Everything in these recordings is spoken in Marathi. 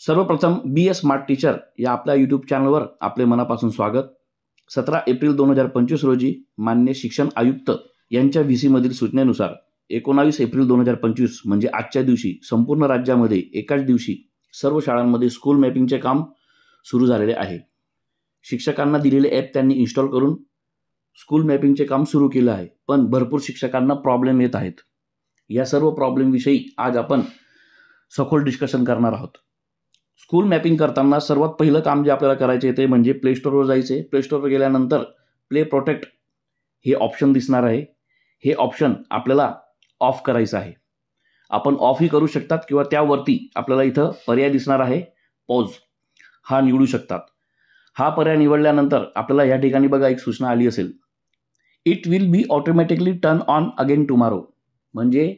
सर्वप्रथम बी ए स्मार्ट टीचर या आपल्या यूट्यूब चॅनलवर आपले मनापासून स्वागत. 17 एप्रिल 2025 रोजी मान्य शिक्षण आयुक्त यांच्या व्ही मधील सूचनेनुसार 19 एप्रिल 2025 म्हणजे आजच्या दिवशी संपूर्ण राज्यामध्ये एकाच दिवशी सर्व शाळांमध्ये स्कूल मॅपिंगचे काम सुरू झालेले आहे. शिक्षकांना दिलेले ॲप त्यांनी इन्स्टॉल करून स्कूल मॅपिंगचे काम सुरू केले आहे. पण भरपूर शिक्षकांना प्रॉब्लेम येत आहेत. या सर्व प्रॉब्लेमविषयी आज आपण सखोल डिस्कशन करणार आहोत. स्कूल मॅपिंग करताना सर्वात पहिलं काम जे आपल्याला करायचे ते म्हणजे प्ले स्टोअरवर जायचे. प्ले स्टोअरवर गेल्यानंतर प्ले प्रोटेक्ट हे ऑप्शन दिसणार आहे. हे ऑप्शन आपल्याला ऑफ करायचं आहे. आपण ऑफही करू शकतात किंवा त्यावरती आपल्याला इथं पर्याय दिसणार आहे पॉज, हा निवडू शकतात. हा पर्याय निवडल्यानंतर आपल्याला या ठिकाणी बघा एक सूचना आली असेल, it will be automatically turn on again tomorrow. म्हणजे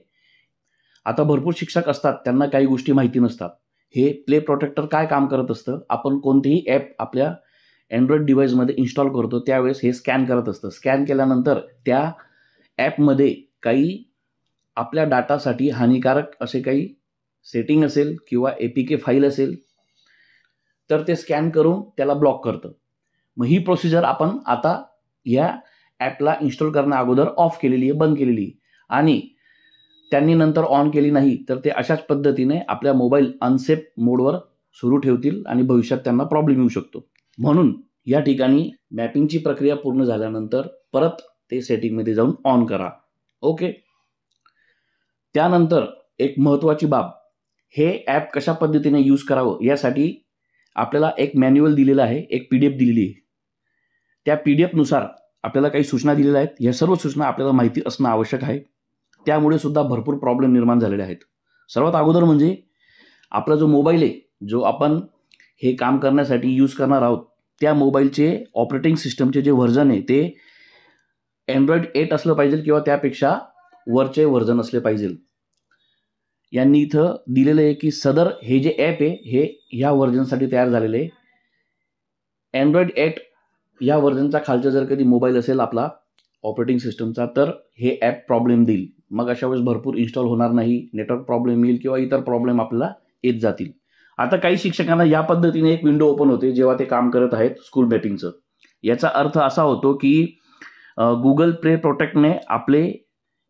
आता भरपूर शिक्षक असतात, त्यांना काही गोष्टी माहिती नसतात. हे प्ले प्रोटेक्टर काय काम करत असतं, आपण कोणतेही ॲप आपल्या अँड्रॉइड डिव्हाइसमध्ये इन्स्टॉल करतो त्यावेळेस हे स्कॅन करत असतं. स्कॅन केल्यानंतर त्या ॲपमध्ये काही आपल्या डाटासाठी हानिकारक असे काही सेटिंग असेल किंवा APK फाईल असेल तर ते स्कॅन करून त्याला ब्लॉक करतं. मग ही प्रोसिजर आपण आता या ॲपला इन्स्टॉल करण्या अगोदर ऑफ केलेली आहे, बंद केलेली आहे. आणि त्यांनी नंतर ऑन केली नाही तर ते अशाच पद्धतीने आपल्या मोबाईल अनसेफ मोडवर सुरू ठेवतील आणि भविष्यात त्यांना प्रॉब्लेम येऊ शकतो. म्हणून या ठिकाणी मॅपिंगची प्रक्रिया पूर्ण झाल्यानंतर परत ते सेटिंगमध्ये जाऊन ऑन करा. ओके. त्यानंतर एक महत्त्वाची बाब, हे ॲप कशा पद्धतीने यूज करावं यासाठी आपल्याला एक मॅन्युअल दिलेलं आहे, एक PDF दिलेली आहे. त्या PDF नुसार आपल्याला काही सूचना दिलेल्या आहेत. या सर्व सूचना आपल्याला माहिती असणं आवश्यक आहे. त्यामुळे सुद्धा भरपूर प्रॉब्लेम निर्माण झालेले आहेत. सर्वात अगोदर म्हणजे आपला जो मोबाईल आहे, जो आपण हे काम करण्यासाठी यूज करणार आहोत, त्या मोबाईलचे ऑपरेटिंग सिस्टमचे जे व्हर्जन आहे ते Android 8 असलं पाहिजे किंवा त्यापेक्षा वरचे व्हर्जन असले पाहिजे. यांनी इथं दिलेलं आहे की सदर हे जे ॲप आहे हे ह्या व्हर्जनसाठी तयार झालेले आहे. Android 8 या व्हर्जनचा खालचा जर कधी मोबाईल असेल आपला ऑपरेटिंग सिस्टमचा तर हे ॲप प्रॉब्लेम देईल. मग अशा वेळेस भरपूर इन्स्टॉल होणार नाही, नेटवर्क प्रॉब्लेम येईल किंवा इतर प्रॉब्लेम आपल्याला येत जातील. आता काही शिक्षकांना या पद्धतीने एक विंडो ओपन होते जेव्हा ते काम करत आहेत स्कूल मॅपिंगचं. याचा अर्थ असा होतो की गुगल प्ले प्रोटेक्टने आपले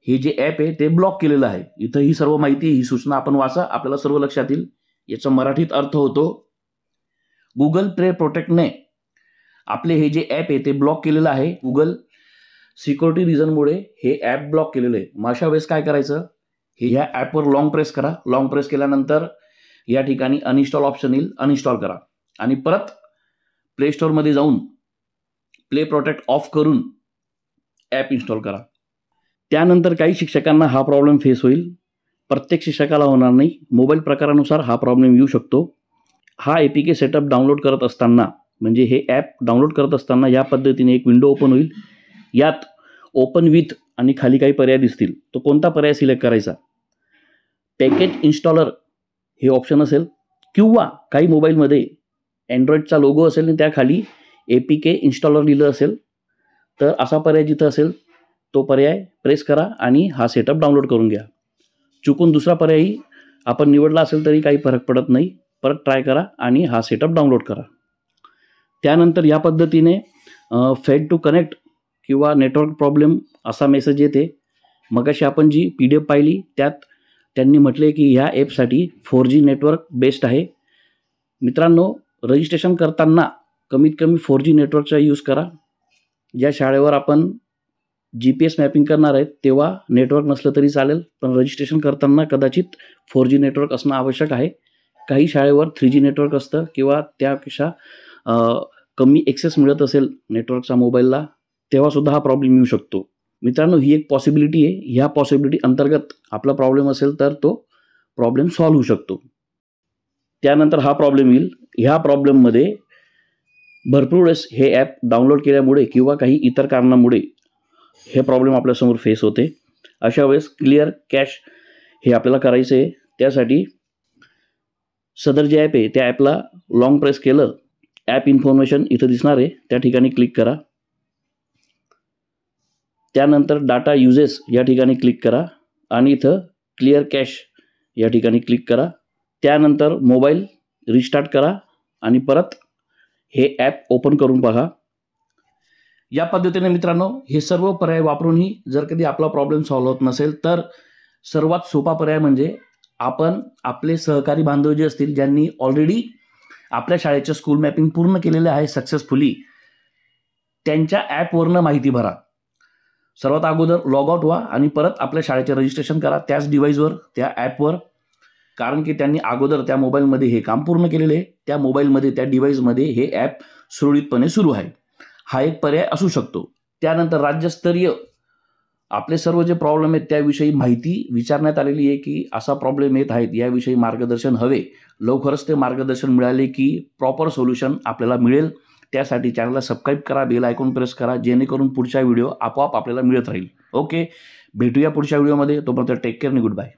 हे जे ॲप आहे ते ब्लॉक केलेलं आहे. इथं ही सर्व माहिती, ही सूचना आपण वाचा, आपल्याला सर्व लक्षात येईल. याचा मराठीत अर्थ होतो, गुगल प्ले प्रोटेक्टने आपले हे जे ॲप आहे ते ब्लॉक केलेलं आहे. गुगल सिक्युरिटी रिझनमुळे हे ॲप ब्लॉक केलेलं आहे. मग अशा वेळेस काय करायचं, ह्या ॲपवर लॉंग प्रेस करा. लॉंग प्रेस केल्यानंतर या ठिकाणी अनइन्स्टॉल ऑप्शन येईल, अनइन्स्टॉल करा आणि परत प्ले स्टोअरमध्ये जाऊन प्ले प्रोटेक्ट ऑफ करून ॲप इन्स्टॉल करा. त्यानंतर काही शिक्षकांना हा प्रॉब्लेम फेस होईल, प्रत्येक शिक्षकाला होणार नाही. मोबाईल प्रकारानुसार हा प्रॉब्लेम येऊ शकतो. हा APK सेटअप डाउनलोड करत असताना, म्हणजे हे ॲप डाउनलोड करत असताना या पद्धतीने एक विंडो ओपन होईल. यात ओपन विथ आणि खाली काही पर्याय दिसतील. तो कोणता पर्याय सिलेक्ट करायचा, पॅकेज इन्स्टॉलर हे ऑप्शन असेल किंवा काही मोबाईलमध्ये अँड्रॉइडचा लोगो असेल आणि त्याखाली APK इन्स्टॉलर लिहिलं असेल तर असा पर्याय जिथं असेल तो पर्याय प्रेस करा आणि हा सेटअप डाउनलोड करून घ्या. चुकून दुसरा पर्यायही आपण निवडला असेल तरी काही फरक पडत नाही. परत ट्राय करा आणि हा सेटअप डाउनलोड करा. त्यानंतर या पद्धतीने फेल टू कनेक्ट किंवा नेटवर्क प्रॉब्लेम असा मेसेज येते. मगाशी आपण जी PDF पाहिली त्यात त्यांनी म्हटले की ह्या ॲपसाठी 4G नेटवर्क बेस्ट आहे. मित्रांनो, रजिस्ट्रेशन करताना कमीत कमी 4G नेटवर्कचा यूज करा. ज्या शाळेवर आपण GPS मॅपिंग करणार आहेत तेव्हा नेटवर्क नसलं तरी चालेल, पण रजिस्ट्रेशन करताना कदाचित 4G नेटवर्क असणं आवश्यक आहे. काही शाळेवर 3G नेटवर्क असतं किंवा त्यापेक्षा कमी ॲक्सेस मिळत असेल नेटवर्कचा मोबाईलला तेव्हासुद्धा हा प्रॉब्लेम येऊ शकतो. मित्रांनो, ही एक पॉसिबिलिटी आहे. ह्या पॉसिबिलिटी अंतर्गत आपला प्रॉब्लेम असेल तर तो प्रॉब्लेम सॉल्व्ह होऊ शकतो. त्यानंतर हा प्रॉब्लेम येईल. ह्या प्रॉब्लेममध्ये भरपूर वेळेस हे ॲप डाउनलोड केल्यामुळे किंवा काही इतर कारणामुळे हे प्रॉब्लेम आपल्यासमोर फेस होते. अशा वेळेस क्लिअर कॅश हे आपल्याला करायचं आहे. त्यासाठी सदर जे ॲप आहे त्या ॲपला लॉंग प्रेस केलं, ॲप इन्फॉर्मेशन इथं दिसणार आहे त्या ठिकाणी क्लिक करा. त्यानंतर डाटा युजेस या ठिकाणी क्लिक करा आणि इथं क्लिअर कॅश या ठिकाणी क्लिक करा. त्यानंतर मोबाईल रिस्टार्ट करा आणि परत हे ॲप ओपन करून बघा. या पद्धतीने मित्रांनो हे सर्व पर्याय वापरूनही जर कधी आपला प्रॉब्लेम सॉल्व्ह होत नसेल तर सर्वात सोपा पर्याय म्हणजे आपण आपले सहकारी बांधव जे असतील ज्यांनी ऑलरेडी आपल्या शाळेचे स्कूल मॅपिंग पूर्ण केलेले आहे सक्सेसफुली, त्यांच्या ॲपवरनं माहिती भरा. सर्वात अगोदर लॉग आउट व्हा आणि परत आपल्या शाळेचे रजिस्ट्रेशन करा त्याच डिव्हाइसवर, त्या ॲपवर. कारण की त्यांनी अगोदर त्या मोबाईलमध्ये हे काम पूर्ण केलेले आहे, त्या मोबाईलमध्ये त्या डिव्हाइसमध्ये हे ॲप सुरळीतपणे सुरू आहे. हा एक पर्याय असू शकतो. त्यानंतर राज्यस्तरीय आपले सर्व जे प्रॉब्लेम आहेत त्याविषयी माहिती विचारण्यात आलेली आहे की असा प्रॉब्लेम येत आहेत, याविषयी मार्गदर्शन हवे. लवकरच ते मार्गदर्शन मिळाले की प्रॉपर सोल्युशन आपल्याला मिळेल. त्यासाठी चॅनलला सबस्क्राईब करा, बेल आयकॉन प्रेस करा, जेणेकरून पुढचा व्हिडिओ आपोआप आपल्याला मिळत राहील. ओके, भेटूया पुढच्या व्हिडिओमध्ये. तोपर्यंत टेक केअर आणि गुड बाय.